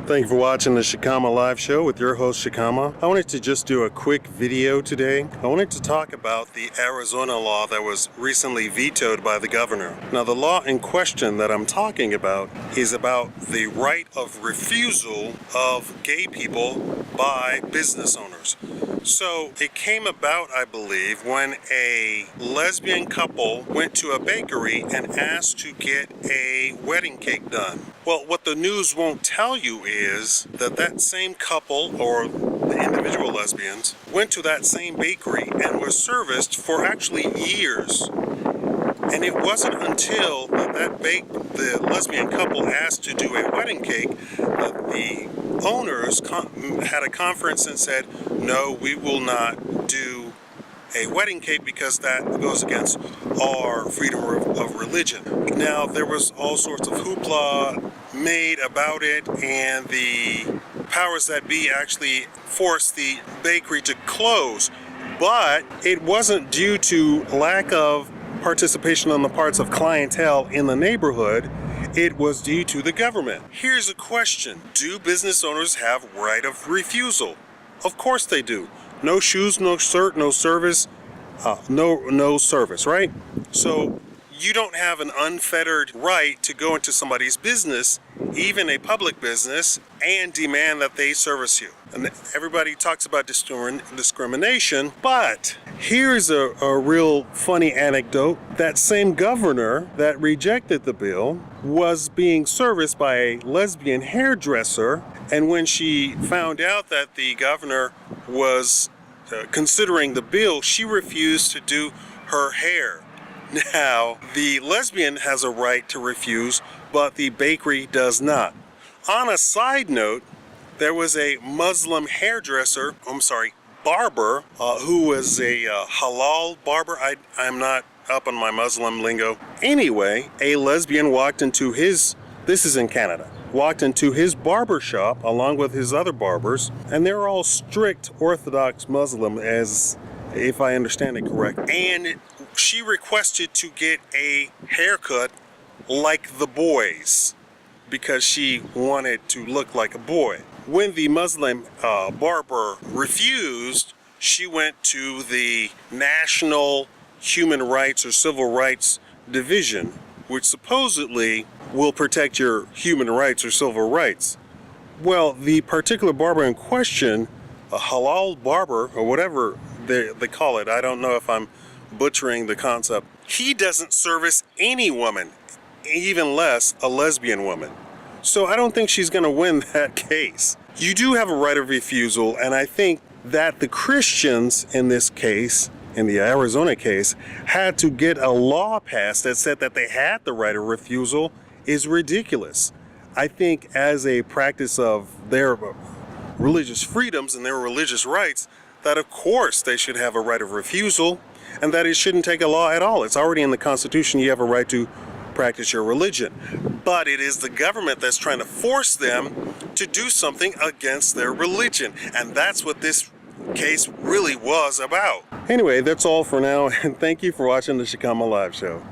Thank you for watching the Shikama Live Show with your host Shikama. I wanted to just do a quick video today. I wanted to talk about the Arizona law that was recently vetoed by the governor. Now, the law in question that I'm talking about is about the right of refusal of gay people by business owners. So it came about, I believe, when a lesbian couple went to a bakery and asked to get a wedding cake done. Well, what the news won't tell you is that that same couple, or the individual lesbians, went to that same bakery and were serviced for actually years. And it wasn't until the lesbian couple asked to do a wedding cake that the owners had a conference and said, no, we will not do a wedding cake because that goes against our freedom of religion. Now, there was all sorts of hoopla made about it, and the powers that be actually forced the bakery to close. But it wasn't due to lack of participation on the parts of clientele in the neighborhood. It was due to the government. Here's a question. Do business owners have right of refusal? Of course they do. No shoes, no shirt, no service, no service, right? So you don't have an unfettered right to go into somebody's business, even a public business, and demand that they service you. And everybody talks about discrimination, but here's a real funny anecdote. That same governor that rejected the bill was being serviced by a lesbian hairdresser, and when she found out that the governor was considering the bill, she refused to do her hair. Now, the lesbian has a right to refuse, but the bakery does not. On a side note, there was a Muslim barber, who was a halal barber. I'm not up on my Muslim lingo. Anyway, a lesbian walked into this is in Canada, walked into his barber shop along with his other barbers, and they're all strict Orthodox Muslim, as if I understand it correct. And she requested to get a haircut like the boys because she wanted to look like a boy. When the Muslim barber refused, she went to the National Human Rights or Civil Rights Division, which supposedly will protect your human rights or civil rights. Well, the particular barber in question, a halal barber or whatever they call it, I don't know if I'm butchering the concept, he doesn't service any woman, even less a lesbian woman. So I don't think she's going to win that case. You do have a right of refusal, and I think that the Christians in this case, in the Arizona case, had to get a law passed that said that they had the right of refusal is ridiculous. I think as a practice of their religious freedoms and their religious rights, that of course they should have a right of refusal, and that it shouldn't take a law at all. It's already in the Constitution. You have a right to practice your religion. But it is the government that's trying to force them to do something against their religion. And that's what this case really was about. Anyway, that's all for now, and thank you for watching the Shikama Live Show.